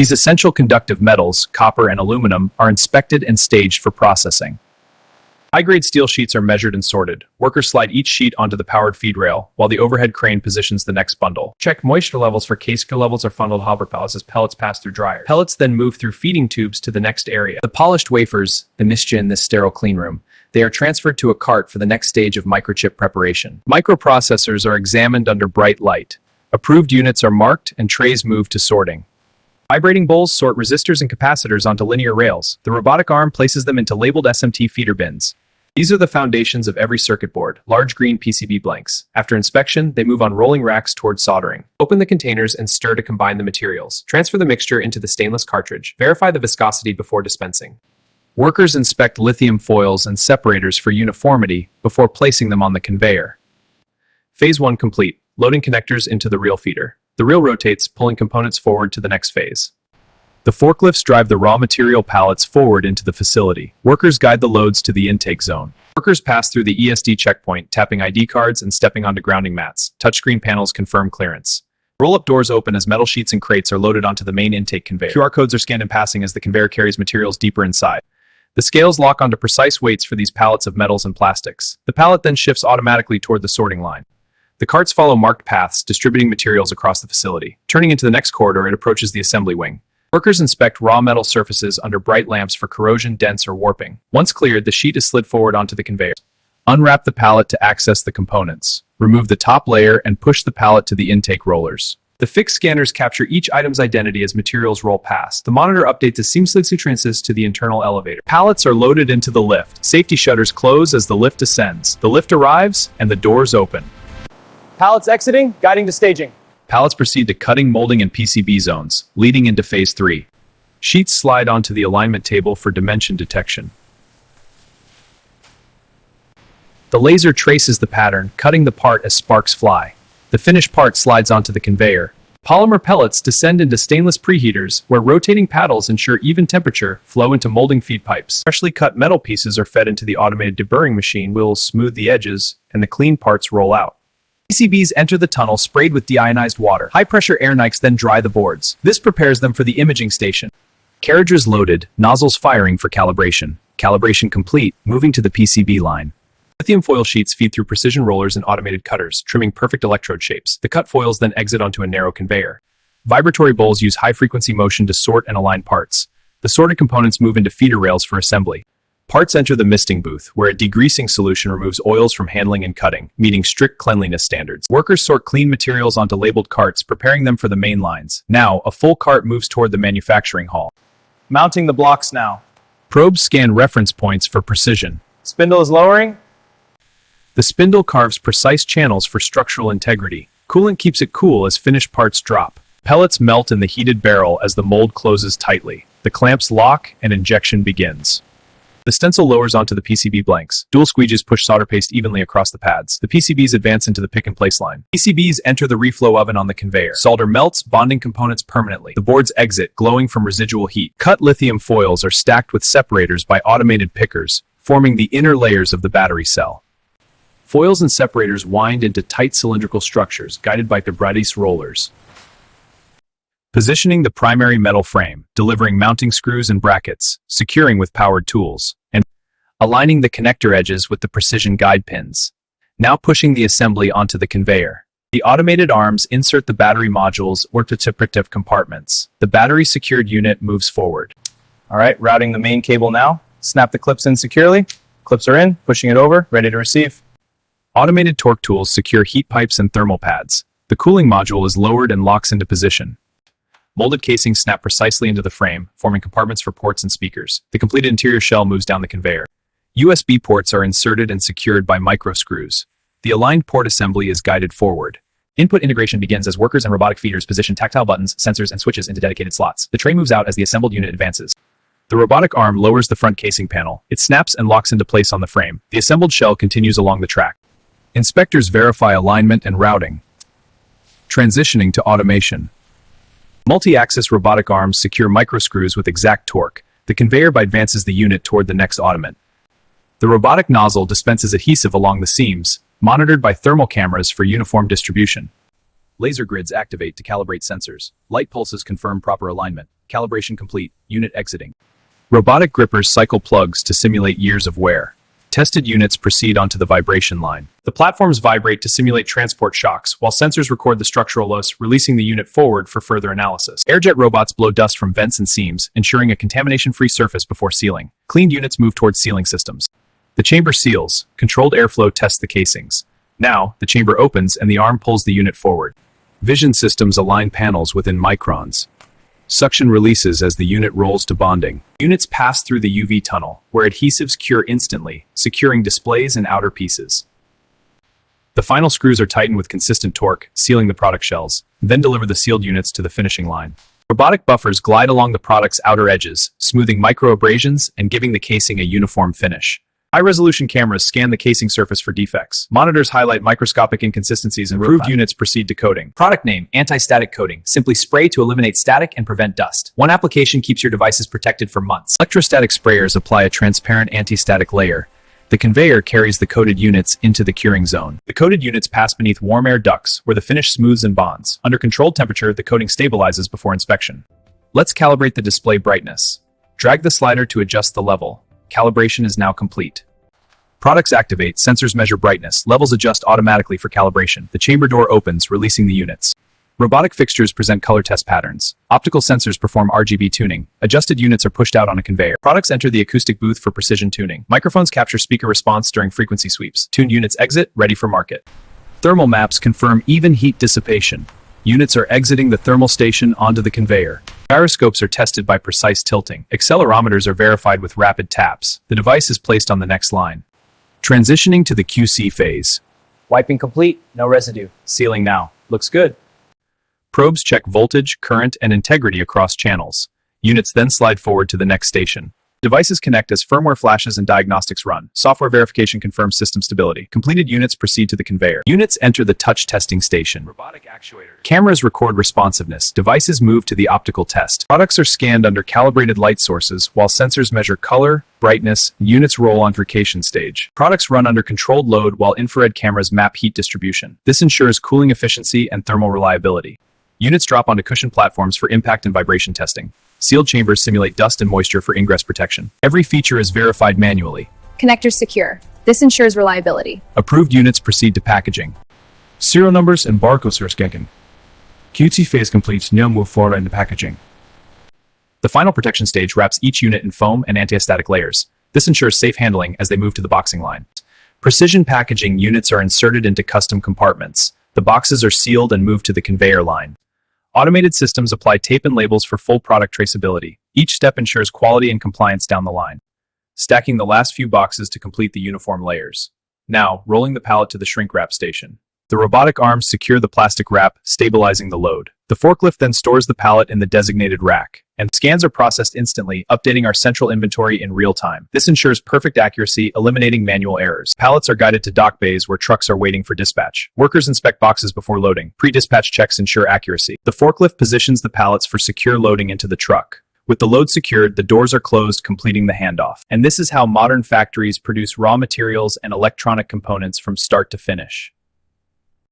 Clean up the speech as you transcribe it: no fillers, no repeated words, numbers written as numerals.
These essential conductive metals, copper and aluminum, are inspected and staged for processing. High-grade steel sheets are measured and sorted. Workers slide each sheet onto the powered feed rail, while the overhead crane positions the next bundle. Check moisture levels for case levels or funneled hopper pellets as pellets pass through dryers. Pellets then move through feeding tubes to the next area. The polished wafers, the mixture in this sterile clean room, they are transferred to a cart for the next stage of microchip preparation. Microprocessors are examined under bright light. Approved units are marked and trays moved to sorting. Vibrating bowls sort resistors and capacitors onto linear rails. The robotic arm places them into labeled SMT feeder bins. These are the foundations of every circuit board, large green PCB blanks. After inspection, they move on rolling racks towards soldering. Open the containers and stir to combine the materials. Transfer the mixture into the stainless cartridge. Verify the viscosity before dispensing. Workers inspect lithium foils and separators for uniformity before placing them on the conveyor. Phase 1 complete. Loading connectors into the reel feeder. The reel rotates, pulling components forward to the next phase. The forklifts drive the raw material pallets forward into the facility. Workers guide the loads to the intake zone. Workers pass through the ESD checkpoint, tapping ID cards and stepping onto grounding mats. Touchscreen panels confirm clearance. Roll-up doors open as metal sheets and crates are loaded onto the main intake conveyor. QR codes are scanned in passing as the conveyor carries materials deeper inside. The scales lock onto precise weights for these pallets of metals and plastics. The pallet then shifts automatically toward the sorting line. The carts follow marked paths, distributing materials across the facility. Turning into the next corridor, it approaches the assembly wing. Workers inspect raw metal surfaces under bright lamps for corrosion, dents, or warping. Once cleared, the sheet is slid forward onto the conveyor. Unwrap the pallet to access the components. Remove the top layer and push the pallet to the intake rollers. The fixed scanners capture each item's identity as materials roll past. The monitor updates as seamlessly transits to the internal elevator. Pallets are loaded into the lift. Safety shutters close as the lift descends. The lift arrives and the doors open. Pallets exiting, guiding to staging. Pallets proceed to cutting, molding, and PCB zones, leading into Phase 3. Sheets slide onto the alignment table for dimension detection. The laser traces the pattern, cutting the part as sparks fly. The finished part slides onto the conveyor. Polymer pellets descend into stainless preheaters, where rotating paddles ensure even temperature flow into molding feed pipes. Freshly cut metal pieces are fed into the automated deburring machine, which will smooth the edges, and the clean parts roll out. PCBs enter the tunnel sprayed with deionized water. High-pressure air nikes then dry the boards. This prepares them for the imaging station. Carriages loaded, nozzles firing for calibration. Calibration complete, moving to the PCB line. Lithium foil sheets feed through precision rollers and automated cutters, trimming perfect electrode shapes. The cut foils then exit onto a narrow conveyor. Vibratory bowls use high-frequency motion to sort and align parts. The sorted components move into feeder rails for assembly. Parts enter the misting booth, where a degreasing solution removes oils from handling and cutting, meeting strict cleanliness standards. Workers sort clean materials onto labeled carts, preparing them for the main lines. Now, a full cart moves toward the manufacturing hall. Mounting the blocks now. Probes scan reference points for precision. Spindle is lowering. The spindle carves precise channels for structural integrity. Coolant keeps it cool as finished parts drop. Pellets melt in the heated barrel as the mold closes tightly. The clamps lock and injection begins. The stencil lowers onto the PCB blanks. Dual squeegees push solder paste evenly across the pads. The PCBs advance into the pick-and-place line. PCBs enter the reflow oven on the conveyor. Solder melts, bonding components permanently. The boards exit, glowing from residual heat. Cut lithium foils are stacked with separators by automated pickers, forming the inner layers of the battery cell. Foils and separators wind into tight cylindrical structures, guided by the Bradis rollers. Positioning the primary metal frame, delivering mounting screws and brackets, securing with powered tools, and aligning the connector edges with the precision guide pins. Now pushing the assembly onto the conveyor. The automated arms insert the battery modules or to separative compartments. The battery-secured unit moves forward. All right, routing the main cable now. Snap the clips in securely. Clips are in, pushing it over, ready to receive. Automated torque tools secure heat pipes and thermal pads. The cooling module is lowered and locks into position. Molded casings snap precisely into the frame, forming compartments for ports and speakers. The completed interior shell moves down the conveyor. USB ports are inserted and secured by micro screws. The aligned port assembly is guided forward. Input integration begins as workers and robotic feeders position tactile buttons, sensors, and switches into dedicated slots. The tray moves out as the assembled unit advances. The robotic arm lowers the front casing panel. It snaps and locks into place on the frame. The assembled shell continues along the track. Inspectors verify alignment and routing. Transitioning to automation. Multi-axis robotic arms secure microscrews with exact torque. The conveyor advances the unit toward the next ottoman. The robotic nozzle dispenses adhesive along the seams, monitored by thermal cameras for uniform distribution. Laser grids activate to calibrate sensors. Light pulses confirm proper alignment. Calibration complete. Unit exiting. Robotic grippers cycle plugs to simulate years of wear. Tested units proceed onto the vibration line. The platforms vibrate to simulate transport shocks, while sensors record the structural loss, releasing the unit forward for further analysis. Airjet robots blow dust from vents and seams, ensuring a contamination-free surface before sealing. Cleaned units move towards sealing systems. The chamber seals. Controlled airflow tests the casings. Now, the chamber opens and the arm pulls the unit forward. Vision systems align panels within microns. Suction releases as the unit rolls to bonding. Units pass through the UV tunnel, where adhesives cure instantly, securing displays and outer pieces. The final screws are tightened with consistent torque, sealing the product shells, then deliver the sealed units to the finishing line. Robotic buffers glide along the product's outer edges, smoothing micro-abrasions and giving the casing a uniform finish. High-resolution cameras scan the casing surface for defects. Monitors highlight microscopic inconsistencies and improved units proceed to coating. Product name, anti-static coating. Simply spray to eliminate static and prevent dust. One application keeps your devices protected for months. Electrostatic sprayers apply a transparent anti-static layer. The conveyor carries the coated units into the curing zone. The coated units pass beneath warm air ducts, where the finish smooths and bonds. Under controlled temperature, the coating stabilizes before inspection. Let's calibrate the display brightness. Drag the slider to adjust the level. Calibration is now complete. Products activate, sensors measure brightness, levels adjust automatically for calibration. The chamber door opens, releasing the units. Robotic fixtures present color test patterns. Optical sensors perform RGB tuning. Adjusted units are pushed out on a conveyor. Products enter the acoustic booth for precision tuning. Microphones capture speaker response during frequency sweeps. Tuned units exit, ready for market. Thermal maps confirm even heat dissipation. Units are exiting the thermal station onto the conveyor. Gyroscopes are tested by precise tilting. Accelerometers are verified with rapid taps. The device is placed on the next line. Transitioning to the QC phase. Wiping complete, no residue. Sealing now. Looks good. Probes check voltage, current, and integrity across channels. Units then slide forward to the next station. Devices connect as firmware flashes and diagnostics run. Software verification confirms system stability. Completed units proceed to the conveyor. Units enter the touch testing station. Robotic actuators. Cameras record responsiveness. Devices move to the optical test. Products are scanned under calibrated light sources, while sensors measure color, brightness, and units roll on fabrication stage. Products run under controlled load while infrared cameras map heat distribution. This ensures cooling efficiency and thermal reliability. Units drop onto cushioned platforms for impact and vibration testing. Sealed chambers simulate dust and moisture for ingress protection. Every feature is verified manually. Connectors secure. This ensures reliability. Approved units proceed to packaging. Serial numbers and barcodes are scanned. QC phase completes, now move forward into packaging. The final protection stage wraps each unit in foam and anti-static layers. This ensures safe handling as they move to the boxing line. Precision packaging units are inserted into custom compartments. The boxes are sealed and moved to the conveyor line. Automated systems apply tape and labels for full product traceability. Each step ensures quality and compliance down the line. Stacking the last few boxes to complete the uniform layers. Now, rolling the pallet to the shrink wrap station. The robotic arms secure the plastic wrap, stabilizing the load. The forklift then stores the pallet in the designated rack, and scans are processed instantly, updating our central inventory in real time. This ensures perfect accuracy, eliminating manual errors. Pallets are guided to dock bays where trucks are waiting for dispatch. Workers inspect boxes before loading. Pre-dispatch checks ensure accuracy. The forklift positions the pallets for secure loading into the truck. With the load secured, the doors are closed, completing the handoff. And this is how modern factories produce raw materials and electronic components from start to finish.